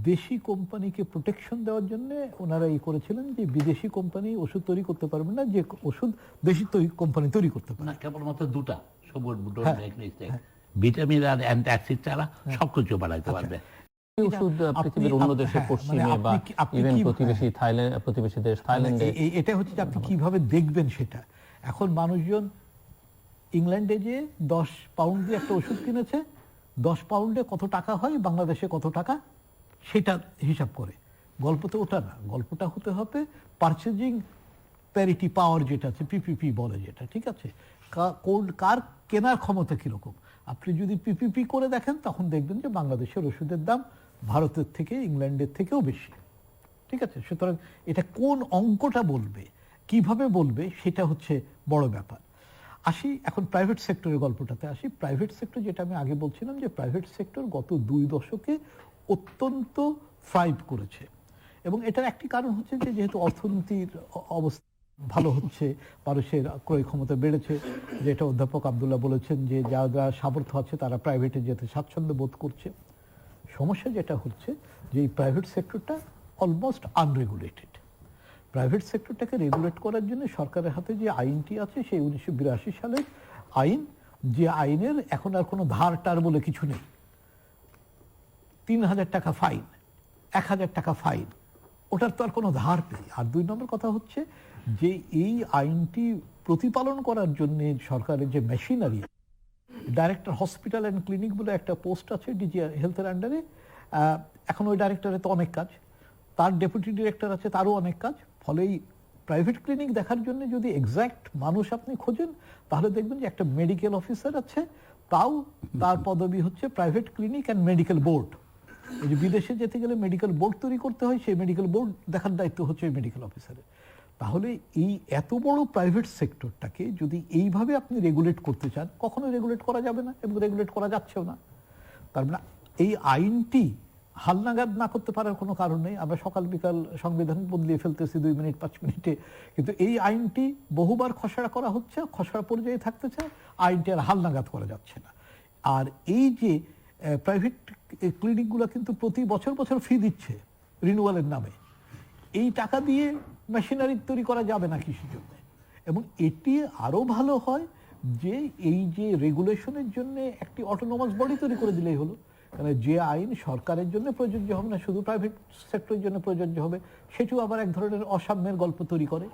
দেশি কোম্পানিকে প্রোটেকশন দেওয়ার জন্য ওনারা করেছিলেন যে বিদেশি কোম্পানি ওষুধ তৈরি করতে পারবে না, যে ওষুধ দেশি কোম্পানি তৈরি করতে পারে না। কেবলমাত্র দুটা ভিটামিন আর অ্যান্টাসিড ছাড়া সবকিছু বানাইতে পারবে। ওষুধ পৃথিবীর অন্য দেশে, পশ্চিমে বা ইভেন প্রতিবেশী দেশ থাইল্যান্ডে, এটা হচ্ছে যে আপনি কিভাবে দেখবেন সেটা। এখন মানুষজন ইংল্যান্ডে যে 10 পাউন্ড দিয়ে একটা ওষুধ কিনেছে, 10 পাউন্ডে কত টাকা হয়, বাংলাদেশে কত টাকা, সেটা হিসাব করে। গল্প তো ওটা না, গল্পটা হতে হবে পারচেজিং প্যারিটি পাওয়ার, যেটা আছে পিপিপি বলে যেটা, ঠিক আছে, কার কেনার ক্ষমতা কিরকম। আপনি যদি পিপিপি করে দেখেন তখন দেখবেন যে বাংলাদেশের ওষুধের দাম ভারতের থেকে, ইংল্যান্ডের থেকেও বেশি, ঠিক আছে। সুতরাং এটা কোন অঙ্কটা বলবে, কিভাবে বলবে, সেটা হচ্ছে বড় ব্যাপার। আসি এখন প্রাইভেট সেক্টরের গল্পটাতে আসি। প্রাইভেট সেক্টর, যেটা আমি আগে বলছিলাম যে প্রাইভেট সেক্টর গত 2 দশকে অত্যন্ত থ্রাইভ করেছে, এবং এটার একটি কারণ হচ্ছে যে যেহেতু অর্থনীতির অবস্থা ভালো হচ্ছে, মানুষের ক্রয় ক্ষমতা বেড়েছে, যেটা অধ্যাপক আব্দুল্লাহ বলেছেন যে যারা সামর্থ্য আছে তারা প্রাইভেটে যেতে স্বাচ্ছন্দ্য বোধ করছে। সমস্যা যেটা হচ্ছে যে এই প্রাইভেট সেক্টরটা অলমোস্ট আনরেগুলেটেড। প্রাইভেট সেক্টরটাকে রেগুলেট করার জন্য সরকারের হাতে যে আইনটি আছে সেই 1982 সালের আইন, যে আইনের এখন আর কোনো ধার টার বলে কিছু নেই। 3,000 টাকা ফাইন, 1,000 টাকা ফাইন, ওটার তো আর কোনো ধার নেই। আর 2 নম্বর কথা হচ্ছে যে এই আইনটি প্রতিপালন করার জন্য সরকারের যে machinery, director hospital and clinic বলে একটা পোস্ট আছে ডিজি হেলথের আন্ডারে, এখন ওই ডাইরেক্টরের তো অনেক কাজ, তার ডেপুটি ডিরেক্টর আছে, তারও অনেক কাজ। ফলে এই প্রাইভেট ক্লিনিক দেখার জন্য যদি এক্স্যাক্ট মানুষ আপনি খোঁজেন, তাহলে দেখবেন যে একটা মেডিকেল অফিসার আছে, তাও তার পদবি হচ্ছে private clinic and medical board. এই যে বিদেশে যেতে গেলে মেডিকেল বোর্ড তৈরি করতে হয়, সেই মেডিকেল বোর্ড দেখার দায়িত্ব হচ্ছে ওই মেডিকেল অফিসারের। তাহলে এই এত বড় প্রাইভেট সেক্টরটাকে যদি এইভাবে আপনি রেগুলেট করতে চান, কখনো রেগুলেট করা যাবে না, এবং রেগুলেট করা যাচ্ছেও না। তার মানে এই আইনটি হালনাগাদ না করতে পারার কোনো কারণ নেই। আমরা সকাল বিকাল সংবিধান বদলিয়ে ফেলতেছি 2 মিনিট 5 মিনিটে, কিন্তু এই আইনটি বহুবার খসড়া করা হচ্ছে, খসড়া পর্যায়ে থাকতে চায়, আইনটি আর হালনাগাদ করা যাচ্ছে না। আর এই যে প্রাইভেট ক্লিনিকগুলো কিন্তু প্রতি বছর বছর ফি দিচ্ছে রিনিউয়ালের নামে, এই টাকা দিয়ে মেশিনারি তৈরি করা যাবে না কৃষির জন্য। এবং এটি আরও ভালো হয় যে এই যে রেগুলেশনের জন্য একটি অটোনোমাস বডি তৈরি করে দিলেই হলো। কারণ যে আইন সরকারের জন্য প্রযোজ্য হবে না, শুধু প্রাইভেট সেক্টরের জন্য প্রযোজ্য হবে, সেটিও আবার এক ধরনের অসাম্যের গল্প তৈরি করে।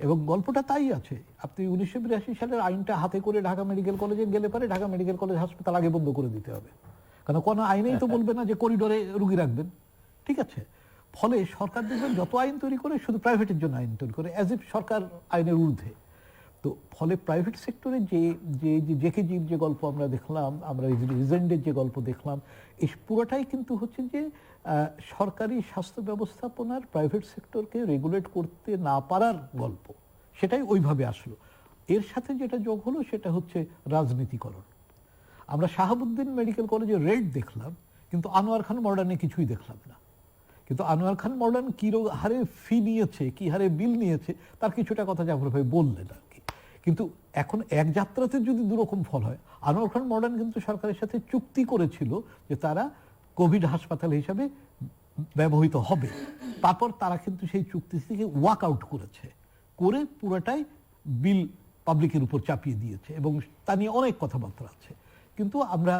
এবং গল্পটা তাই আছে, আপনি 1982 সালের আইনটা হাতে করে ঢাকা মেডিকেল কলেজে গেলে পারে ঢাকা মেডিকেল কলেজ হাসপাতাল আগে বন্ধ করে দিতে হবে, কারণ কোনো আইনেই তো বলবে না যে করিডোরে রুগী রাখবেন, ঠিক আছে? ফলে সরকার দেখবেন যত আইন তৈরি করে শুধু প্রাইভেটের জন্য আইন তৈরি করে, অ্যাজ ইফ সরকার আইনের ঊর্ধ্বে। তো ফলে প্রাইভেট সেক্টরে জেকে জীব যে গল্প আমরা দেখলাম, আমরা রিজেন্ডের যে গল্প দেখলাম, এই পুরোটাই কিন্তু হচ্ছে যে সরকারি স্বাস্থ্য ব্যবস্থাপনার প্রাইভেট সেক্টরকে রেগুলেট করতে না পারার গল্প, সেটাই ওইভাবে আসলো। এর সাথে যেটা যোগ হলো সেটা হচ্ছে রাজনীতিকরণ। আমরা শাহাবুদ্দিন মেডিকেল কলেজে রেড দেখলাম, কিন্তু আনোয়ার খান মডার্নে কিছুই দেখলাম না। কিন্তু আনোয়ার খান মডার্ন কী হারে ফি নিয়েছে, কী হারে বিল নিয়েছে, তার কিছুটা কথা জাফর ভাই বললেন আর কি। কিন্তু এখন এক যাত্রাতে যদি দুরকম ফল হয়, আনোয়ার খান মডার্ন কিন্তু সরকারের সাথে চুক্তি করেছিল যে তারা কোভিড হাসপাতাল হিসাবে ব্যবহৃত হবে, তারপর তারা কিন্তু সেই চুক্তি থেকে ওয়াক আউট করেছে, করে পুরোটাই বিল পাবলিকের উপর চাপিয়ে দিয়েছে, এবং তা নিয়ে অনেক কথাবার্তা আছে। কিন্তু আমরা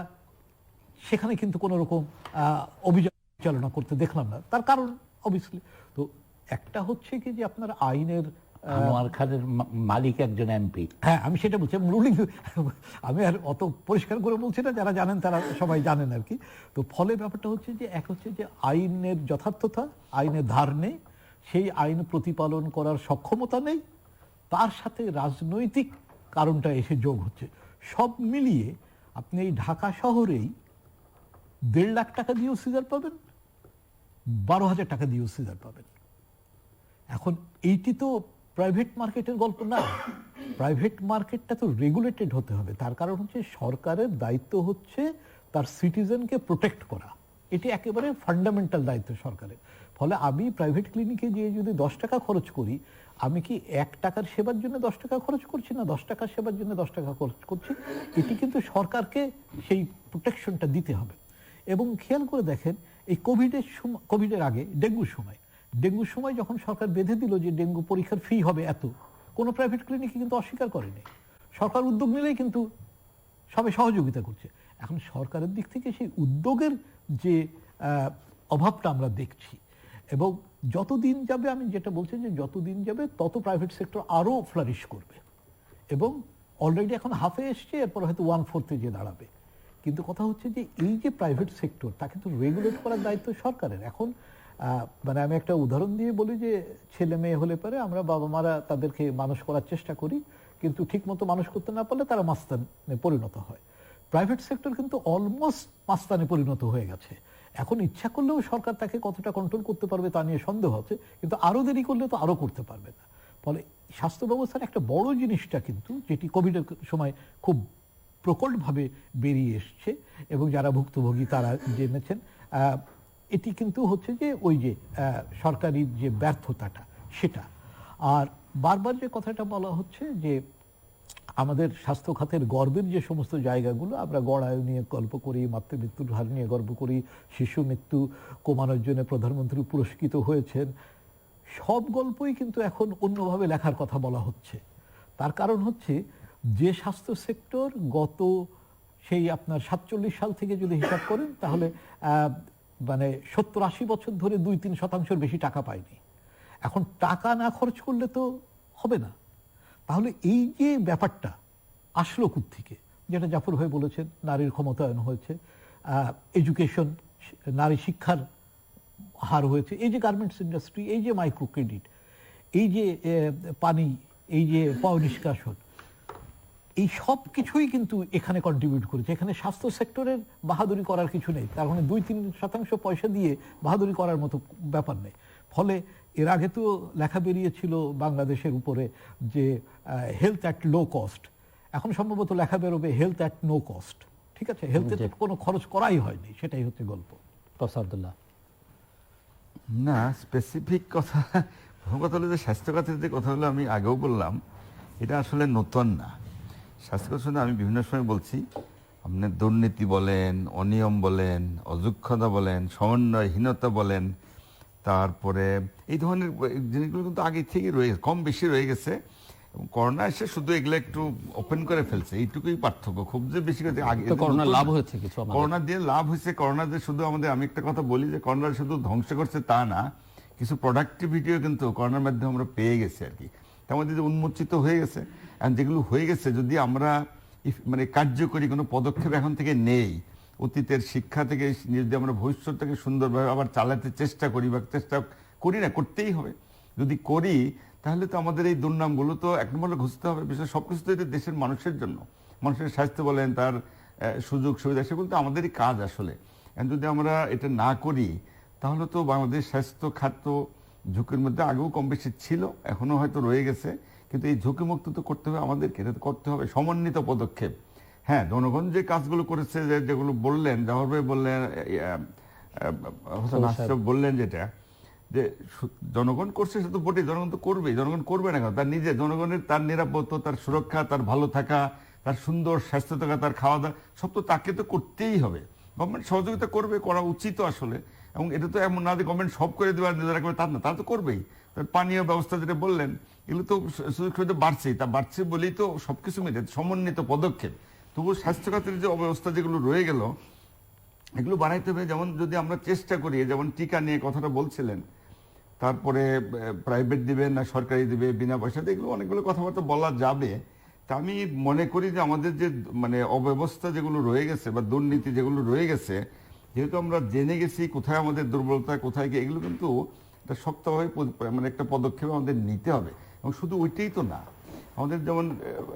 সেখানে কিন্তু কোনো রকম অভিযান চালনা করতে দেখলাম না। তার কারণ অবভিয়াসলি তো একটা হচ্ছে কি যে আপনার আইনের আনোয়ার খানের মালিক একজন এমপি। হ্যাঁ, আমি সেটা বলছি, রুলিং আমি আর অত পরিষ্কার করে বলছি না, যারা জানেন তারা সবাই জানেন আর কি। তো ফলে ব্যাপারটা হচ্ছে যে এক হচ্ছে যে আইনের যথার্থতা, আইনের ধার নেই, সেই আইন প্রতিপালন করার সক্ষমতা নেই, তার সাথে রাজনৈতিক কারণটা এসে যোগ হচ্ছে। সব মিলিয়ে আপনি এই ঢাকা শহরেই 1.5 লাখ টাকা দিয়েও সিজার পাবেন, 12,000 টাকা দিয়েও সিজার পাবেন। এখন এইটি তো প্রাইভেট মার্কেটের গল্প না, প্রাইভেট মার্কেটটা তো রেগুলেটেড হতে হবে। তার কারণ হচ্ছে সরকারের দায়িত্ব হচ্ছে তার সিটিজেনকে প্রোটেক্ট করা, এটি একেবারে ফান্ডামেন্টাল দায়িত্ব সরকারের। ফলে আমি প্রাইভেট ক্লিনিকে গিয়ে যদি 10 টাকা খরচ করি, আমি কি 1 টাকার সেবার জন্য 10 টাকা খরচ করছি না 10 টাকার সেবার জন্য 10 টাকা খরচ করছি? এটি কিন্তু সরকারকে সেই প্রোটেকশনটা দিতে হবে। এবং খেয়াল করে দেখেন, এই কোভিডের আগে ডেঙ্গুর সময় যখন সরকার বেঁধে দিল যে ডেঙ্গু পরীক্ষার ফি হবে এত, কোনো প্রাইভেট ক্লিনিক কিন্তু অস্বীকার করেনি। সরকার উদ্যোগ নিলেই কিন্তু সবাই সহযোগিতা করছে। এখন সরকারের দিক থেকে সেই উদ্যোগের যে অভাবটা আমরা দেখছি, এবং যতদিন যাবে, আমি যেটা বলছি যে যতদিন যাবে তত প্রাইভেট সেক্টর আরও ফ্লারিশ করবে, এবং অলরেডি এখন হাফে এসছে, এরপর হয়তো 1/4 গিয়ে দাঁড়াবে। কিন্তু কথা হচ্ছে যে এই যে প্রাইভেট সেক্টর, তাকে তো রেগুলেট করার দায়িত্ব সরকারের। এখন মানে আমি একটা উদাহরণ দিয়ে বলি যে ছেলে মেয়ে হলে পরে আমরা বাবা মারা তাদেরকে মানুষ করার চেষ্টা করি, কিন্তু ঠিক মতো মানুষ করতে না পারলে তারা মাস্তানে পরিণত হয়। প্রাইভেট সেক্টর কিন্তু অলমোস্ট মাস্তানে পরিণত হয়ে গেছে। এখন ইচ্ছা করলেও সরকার তাকে কতটা কন্ট্রোল করতে পারবে তা নিয়ে সন্দেহ আছে, কিন্তু আরও দেরি করলে তো আরও করতে পারবে না। ফলে স্বাস্থ্য ব্যবস্থার একটা বড় জিনিসটা কিন্তু, যেটি কোভিডের সময় খুব প্রকটভাবে বেরিয়ে এসছে এবং যারা ভুক্তভোগী তারা জেনেছেন, এটি কিন্তু হচ্ছে যে ওই যে সরকারি যে ব্যর্থতাটা সেটা। আর বারবার যে কথাটা বলা হচ্ছে যে আমাদের স্বাস্থ্য খাতের গর্বের যে সমস্ত জায়গাগুলো, আমরা গড়ায়ু নিয়ে গল্প করি, মাতৃমৃত্যুর হার নিয়ে গর্ব করি, শিশু মৃত্যু কমানোর জন্য প্রধানমন্ত্রী পুরস্কৃত হয়েছেন, সব গল্পই কিন্তু এখন অন্যভাবে লেখার কথা বলা হচ্ছে। তার কারণ হচ্ছে যে স্বাস্থ্য সেক্টর গত সেই আপনার 47 সাল থেকে যদি হিসাব করেন, তাহলে মানে 70-80 বছর ধরে 2-3% বেশি টাকা পায়নি। এখন টাকা না খরচ করলে তো হবে না। তাহলে এই যে ব্যাপারটা আসলো কোত্থেকে, যেটা জাফর ভাই বলেছেন, নারীর ক্ষমতায়ন হয়েছে, এডুকেশন, নারী শিক্ষার হার হয়েছে, এই যে গার্মেন্টস ইন্ডাস্ট্রি, এই যে মাইক্রো ক্রেডিট, এই যে পানি, এই যে পয় নিষ্কাশন, এই সব কিছুই কিন্তু এখানে কন্ট্রিবিউট করেছে। এখানে স্বাস্থ্য সেক্টরের বাহাদুরি করার কিছু নেই, তার মানে 2-3% পয়সা দিয়ে বাহাদুরি করার মতো ব্যাপার নেই। ফলে এর আগে তো লেখা বেরিয়েছিল বাংলাদেশের উপরে যে হেলথ অ্যাট লো কস্ট, এখন সম্ভবত লেখা বেরোবে হেলথ অ্যাট নো কস্ট, ঠিক আছে, হেলথে কোনো খরচ করাই হয়নি, সেটাই হচ্ছে গল্প। প্রফেসর আব্দুল্লাহ। না, স্পেসিফিক কথা, প্রথম কথা হলো যে স্বাস্থ্য খাতের যে কথা হলো আমি আগেও বললাম, এটা আসলে নতুন না। স্বাস্থ্যখাতের সঙ্গে আমি বিভিন্ন সময় বলছি, আপনি দুর্নীতি বলেন, অনিয়ম বলেন, অযোগ্যতা বলেন, সমন্বয়হীনতা বলেন, তারপরে এই ধরনের জিনিসগুলো কিন্তু আগে থেকে রয়ে গেছে, কম বেশি রয়ে গেছে। এবং করোনা এসে শুধু এগুলো একটু ওপেন করে ফেলছে, এইটুকুই পার্থক্য, খুব যে বেশি করে আগে তো করোনা লাভ হয়েছে কিছু আমাদের? করোনা দিয়ে লাভ হয়েছে, করোনা দিয়ে শুধু আমাদের, আমি একটা কথা বলি যে করোনা শুধু ধ্বংস করছে তা না, কিছু প্রোডাক্টিভিটিও কিন্তু করোনার মাধ্যমে আমরা পেয়ে গেছি আর কি। তার মধ্যে যে উন্মোচিত হয়ে গেছে, আর যেগুলো হয়ে গেছে যদি আমরা মানে কার্যকরী কোনো পদক্ষেপ এখন থেকে নেই, অতীতের শিক্ষা থেকে যদি আমরা ভবিষ্যৎটাকে সুন্দরভাবে আবার চালাতে চেষ্টা করি, বা চেষ্টা করি না, করতেই হবে, যদি করি তাহলে তো আমাদের এই দুর্নামগুলো তো এক নম্বরে ঘুষতে হবে। বিশেষ সবকিছু তো এটা দেশের মানুষের জন্য, মানুষের স্বাস্থ্য বলেন, তার সুযোগ সুবিধা, সেগুলো তো আমাদেরই কাজ আসলে। যদি আমরা এটা না করি তাহলে তো বাংলাদেশ স্বাস্থ্য খাত ঝুঁকির মধ্যে আগেও কম বেশি ছিল, এখনো হয়তো রয়ে গেছে, কিন্তু এই ঝুঁকিমুক্ত তো করতে হবে আমাদেরকে, এটা তো করতে হবে সমন্বিত পদক্ষেপ। হ্যাঁ, জনগণ যে কাজগুলো করেছে, যেগুলো বললেন, জাহর ভাই বললেন, বললেন যেটা যে জনগণ করছে, সে তো বটে, জনগণ তো করবেই, জনগণ করবে না কেন? তার নিজে জনগণের তার নিরাপত্তা, তার সুরক্ষা, তার ভালো থাকা, তার সুন্দর স্বাস্থ্য থাকা, তার খাওয়া দাওয়া সব তো তাকে তো করতেই হবে। গভর্নমেন্ট সহযোগিতা করবে, করা উচিত আসলে। এবং এটা তো এমন না যে গভর্নমেন্ট সব করে দেবে আর নিজেরা করবে, তার না, তারা তো করবেই। তার পানীয় ব্যবস্থা যেটা বললেন, এগুলো তো সুযোগ সুবিধা বাড়ছেই, তা বাড়ছে বলেই তো সবকিছু মিলে সমন্বিত পদক্ষেপ। তবুও স্বাস্থ্য খাতের যে অব্যবস্থা যেগুলো রয়ে গেল, এগুলো বাড়াইতে হবে। যেমন যদি আমরা চেষ্টা করি, যেমন টিকা নিয়ে কথাটা বলছিলেন, তারপরে প্রাইভেট দিবে না সরকারি দিবে, বিনা পয়সাতে, এগুলো অনেকগুলো কথাবার্তা বলা যাবে। তা আমি মনে করি যে আমাদের যে মানে অব্যবস্থা যেগুলো রয়ে গেছে বা দুর্নীতি যেগুলো রয়ে গেছে, যেহেতু আমরা জেনে গেছি কোথায় আমাদের দুর্বলতা, কোথায় গিয়ে, এগুলো কিন্তু একটা শক্তভাবে মানে একটা পদক্ষেপ আমাদের নিতে হবে। এবং শুধু ওইটাই তো না, আমাদের যেমন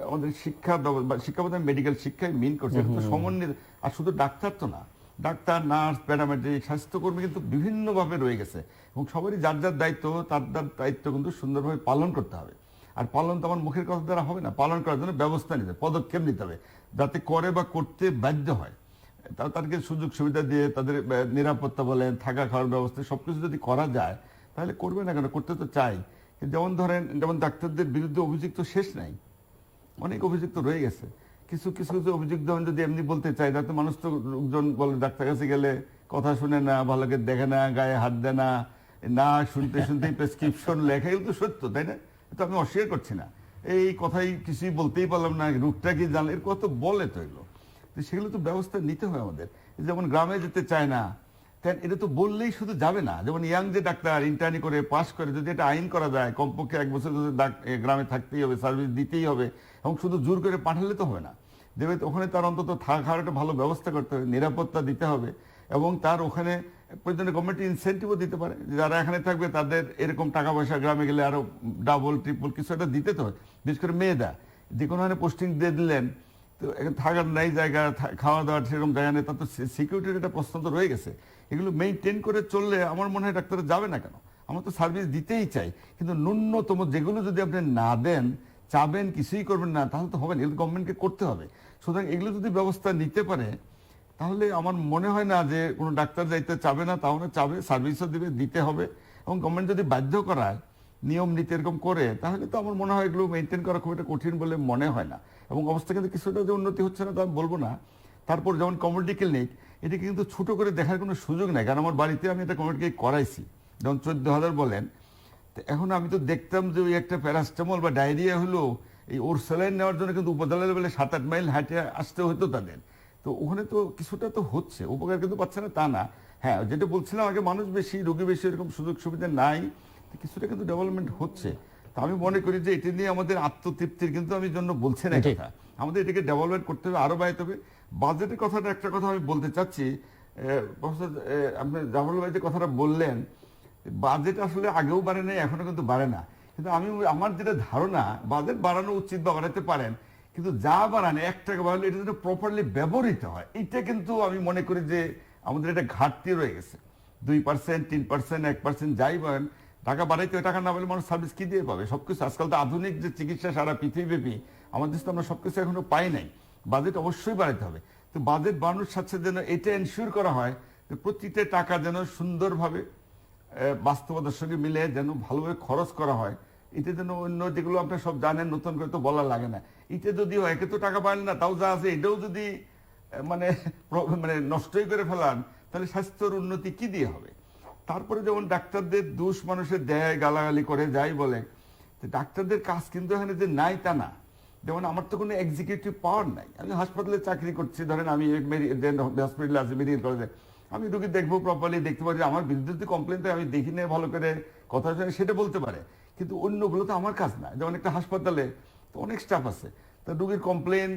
আমাদের শিক্ষা ব্যবস্থা, মেডিকেল শিক্ষায় মিন করছে, এটা তো সমন্বিত। আর শুধু ডাক্তার তো না, ডাক্তার, নার্স, প্যারামেডিক, স্বাস্থ্যকর্মী কিন্তু বিভিন্নভাবে রয়ে গেছে, এবং সবারই যার যার দায়িত্ব, তার দায়িত্ব কিন্তু সুন্দরভাবে পালন করতে হবে। আর পালন তো আমার মুখের কথা দ্বারা হবে না, পালন করার জন্য ব্যবস্থা নিতে, পদক্ষেপ নিতে হবে, যাতে করে বা করতে বাধ্য হয়। তাদেরকে সুযোগ সুবিধা দিয়ে, তাদের নিরাপত্তা বলেন, থাকা খাওয়ার ব্যবস্থা, সবকিছু যদি করা যায় তাহলে করবে না কেন? করতে তো চাই। যেমন ধরেন, যেমন ডাক্তারদের বিরুদ্ধে অভিযোগ তো শেষ নাই, অনেক অভিযোগ তো রয়ে গেছে। কিছু কিছু কিছু অভিযোগ যেমন যদি এমনি বলতে চাই, তাতে মানুষ তো লোকজন বলে ডাক্তার কাছে গেলে কথা শুনে না, ভালো করে দেখে না, গায়ে হাত দেয় না, না শুনতে শুনতেই প্রেসক্রিপশন লেখা, এগুলো তো সত্য, তাই না? তো আমি অস্বীকার করছি না, এই কথাই কিছুই বলতেই পারলাম না, রোগটা কি জানলে, এর কথা বলে তো এগুলো। তো সেগুলো তো ব্যবস্থা নিতে হয় আমাদের। যেমন গ্রামে যেতে চায় না, তাই এটা তো বললেই শুধু যাবে না। যেমন ইয়াং যে ডাক্তার ইন্টার্নি করে পাস করে, যদি এটা আইন করা যায়, কমপক্ষে 1 বছর গ্রামে থাকতেই হবে, সার্ভিস দিতেই হবে, এবং শুধু জোর করে পাঠালে তো হবে না, দেবে ওখানে তার অন্তত থাকার একটা ভালো ব্যবস্থা করতে হবে, নিরাপত্তা দিতে হবে, এবং তার ওখানে প্রয়োজনে গভর্নমেন্ট ইনসেন্টিভও দিতে পারে, যারা এখানে থাকবে তাদের এরকম টাকা পয়সা গ্রামে গেলে আরো ডাবল ট্রিপল কিছু একটা দিতে তো হয়। বিশেষ করে মেয়েদা যে কোনো পোস্টিং দিয়ে দিলেন, তো থাকার নাই জায়গা, খাওয়া দাওয়ার সেরকম জায়গা নেই, তার তো সিকিউরিটির একটা প্রশ্ন তো রয়ে গেছে। এগুলো মেইনটেইন করে চললে আমার মনে হয় ডাক্তাররা যাবে না কেন? আমরা তো সার্ভিস দিতেই চাই, কিন্তু ন্যূনতম যেগুলো যদি আপনি না দেন, চাবেন কিছুই করবেন না, তাহলে তো হবে না, এগুলো গভর্নমেন্টকে করতে হবে। সুতরাং এগুলো যদি ব্যবস্থা নিতে পারে, তাহলে আমার মনে হয় না যে কোনো ডাক্তার যাইতে চাবে না, তাহলে চাবে, সার্ভিসও দিবে, দিতে হবে। এবং গভর্নমেন্ট যদি বাধ্য করায়, নিয়ম নীতি এরকম করে, তাহলে তো আমার মনে হয় এগুলো মেনটেন করা খুব একটা কঠিন বলে মনে হয় না। এবং অবস্থা কিন্তু কিছুটা যে উন্নতি হচ্ছে না তা আমি বলবো না। তারপর যেমন কমিউনিটি ক্লিনিক, এটাকে কিন্তু ছোট করে দেখার কোনো সুযোগ নেই, কারণ আমার বাড়িতে আমি একটা কমিউনিটি ক্লিনিক করাইছি, যেমন 14,000 বলেন। তো এখন আমি তো দেখতাম যে ওই একটা প্যারাস্টামল বা ডায়রিয়া হলো, এই ওর স্যালাইন নেওয়ার জন্য কিন্তু উপজেলা লেভেলে 7-8 মাইল হাঁটে আসতে হতো তাদের। তো ওখানে তো কিছুটা তো হচ্ছে, উপকার কিন্তু পাচ্ছে না তা না। হ্যাঁ, যেটা বলছিলাম আগে, মানুষ বেশি, রোগী বেশি, এরকম সুযোগ সুবিধা নাই, কিছুটা কিন্তু ডেভেলপমেন্ট হচ্ছে। তা আমি মনে করি যে এটা নিয়ে আমাদের আত্মতৃপ্তির কিন্তু আমি জন্য বলছি না কথা, আমাদের এটাকে ডেভেলপমেন্ট করতে হবে, আরো বাড়াইতে হবে। বাজেটের কথাটা একটা কথা আমি বলতে চাচ্ছি, আপনি জাফর ভাই যে কথাটা বললেন, বাজেট আসলে আগেও বাড়ে নাই, এখনো কিন্তু বাড়ে না। কিন্তু আমার যেটা ধারণা, বাজেট বাড়ানো উচিত বা বাড়াতে পারেন, কিন্তু যা বাড়ান 1 টাকা বাড়লে এটা যেন প্রপারলি ব্যবহৃত হয়, এটা কিন্তু আমি মনে করি যে আমাদের এটা ঘাটতি রয়ে গেছে। 2%, 3%, 1% যাই বলেন, টাকা বাড়াইতে টাকা না বলে মানুষ সার্ভিস কি দিয়ে পাবে? সবকিছু আজকাল তো আধুনিক যে চিকিৎসা সারা পৃথিবীব্যাপী, আমাদের তো আমরা সবকিছু এখনো পাই নাই। বাজেট অবশ্যই বাড়াইতে হবে। তো বাজেট বাড়ানোর সাথে যেন এটা এনশিওর করা হয় যে প্রতিটা টাকা যেন সুন্দরভাবে বাস্তবতার সঙ্গে মিলে যেন ভালোভাবে খরচ করা হয়। এটা যেন অন্য যেগুলো আপনারা সব জানেন, নতুন করে তো বলা লাগে না। এটা যদিও একে তো টাকা পাইলেন না, তাও যা আছে এটাও যদি মানে মানে নষ্টই করে ফেলান, তাহলে স্বাস্থ্যের উন্নতি কি দিয়ে হবে? তারপরে যেমন ডাক্তারদের দোষ মানুষের দেয়, গালাগালি করে যাই বলে, ডাক্তারদের কাজ কিন্তু এখানে যে নাই তা না। যেমন আমার তো কোনো এক্সিকিউটিভ পাওয়ার নাই, আমি হাসপাতালে চাকরি করছি, ধরেন আমি হসপিটালে আছি, মেডিকেল কলেজে, আমি রোগী দেখবো, প্রপারলি দেখতে পারি, আমার বিরুদ্ধে যদি কমপ্লেন থাকে আমি দেখি নিয়ে ভালো করে কথা শুনে সেটা বলতে পারে, কিন্তু অন্যগুলো তো আমার কাজ না। যেমন একটা হাসপাতালে তো অনেক স্টাফ আছে, তা রোগীর কমপ্লেন,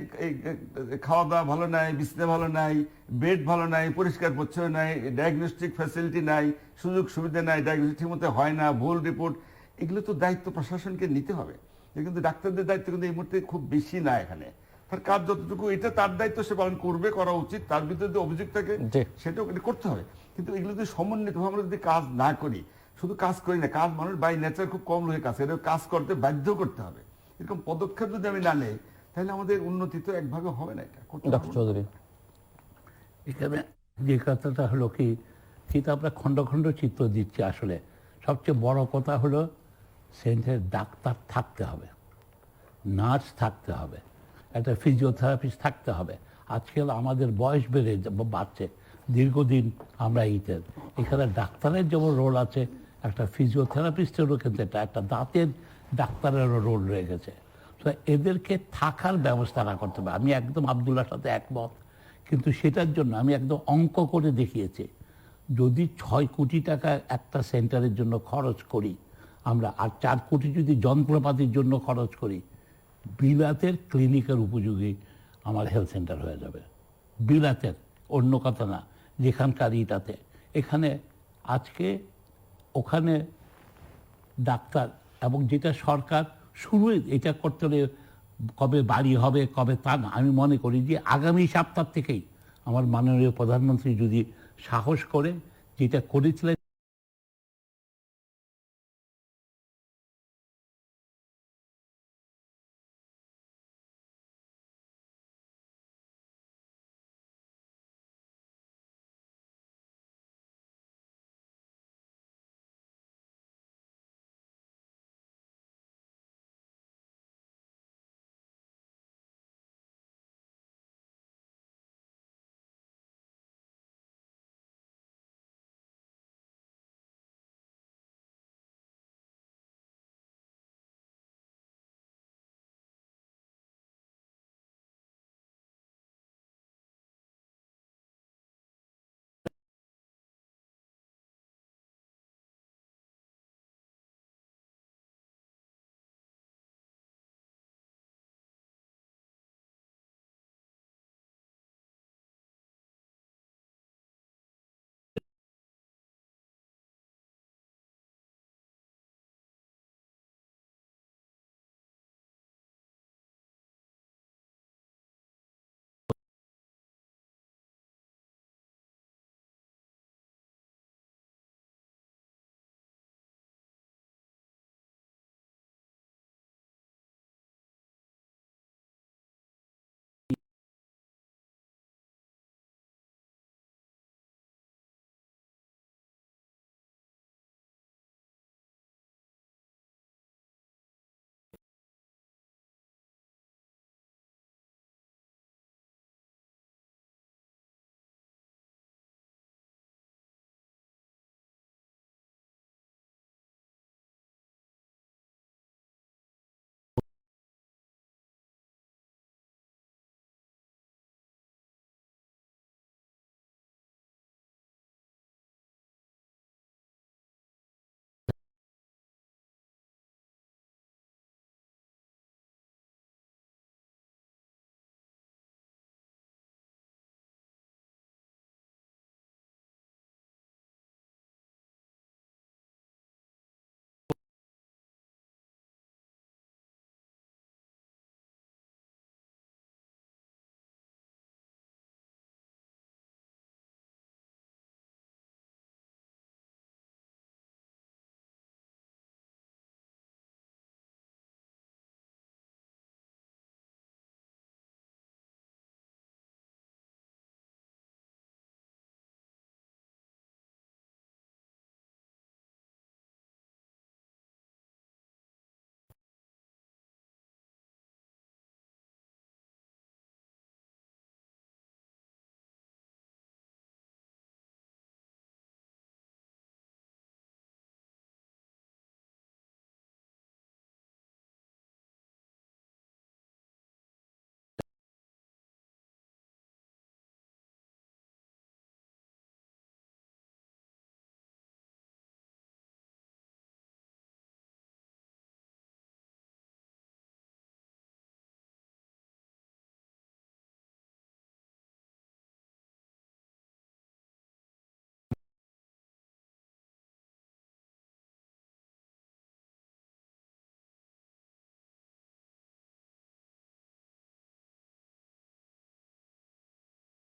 খাওয়া দাওয়া ভালো নাই, বিছনা ভালো নাই, বেড ভালো নাই, পরিষ্কার পরিচ্ছন্ন নাই, ডায়াগনস্টিক ফ্যাসিলিটি নাই, সুযোগ সুবিধা নাই, ডায়াগনস্টিক ঠিক মতো হয় না, ভুল রিপোর্ট, এগুলো তো দায়িত্ব প্রশাসনকে নিতে হবে। কিন্তু ডাক্তারদের দায়িত্ব কিন্তু এই মুহূর্তে খুব বেশি না এখানে। তার কাজ যতটুকু, এটা তার দায়িত্ব, সে পালন করবে, করা উচিত। তার ভিতরে যে অভিযোগ থাকে সেটাও করতে হবে। কিন্তু এগুলো যদি সমন্বিতভাবে আমরা যদি কাজ না করি, শুধু কাজ করি না, কাজ মানুষ বাই নেচার খুব কম লোকে কাজ, এটা কাজ করতে বাধ্য করতে হবে। এরকম পদক্ষেপ যদি আমি না নেই, তাহলে আমাদের উন্নতি তো একভাবে হবে না। এটা ডক্টর চৌধুরী, এখানে যে কথাটা হলো কি, সেটা আমরা খণ্ড খণ্ড চিত্র দিচ্ছি। আসলে সবচেয়ে বড় কথা হলো সেন্টারে ডাক্তার থাকতে হবে, নার্স থাকতে হবে, একটা ফিজিওথেরাপিস্ট থাকতে হবে। আজকাল আমাদের বয়স বেড়ে বাড়ছে, দীর্ঘদিন আমরা এখানে ডাক্তারের যেমন রোল আছে, একটা ফিজিওথেরাপিস্টেরও কিন্তু একটা দাঁতের ডাক্তারেরও রোল রয়ে গেছে। তো এদেরকে থাকার ব্যবস্থা না করতে হবে। আমি একদম আব্দুল্লাহর সাথে একমত, কিন্তু সেটার জন্য আমি একদম অঙ্ক করে দেখিয়েছি। যদি 6 কোটি টাকা একটা সেন্টারের জন্য খরচ করি আমরা, আর 4 কোটি যদি যন্ত্রপাতির জন্য খরচ করি, বিলাতের ক্লিনিকের উপযোগী আমার হেলথ সেন্টার হয়ে যাবে। বিলাতের, অন্য কথা না, যেখানকার ইটাতে। এখানে আজকে ওখানে ডাক্তার, এবং যেটা সরকার শুরু এটা করতে হলে কবে বাড়ি হবে কবে তা না, আমি মনে করি যে আগামী সপ্তাহ থেকেই আমার মাননীয় প্রধানমন্ত্রী যদি সাহস করে, যেটা করেছিলেন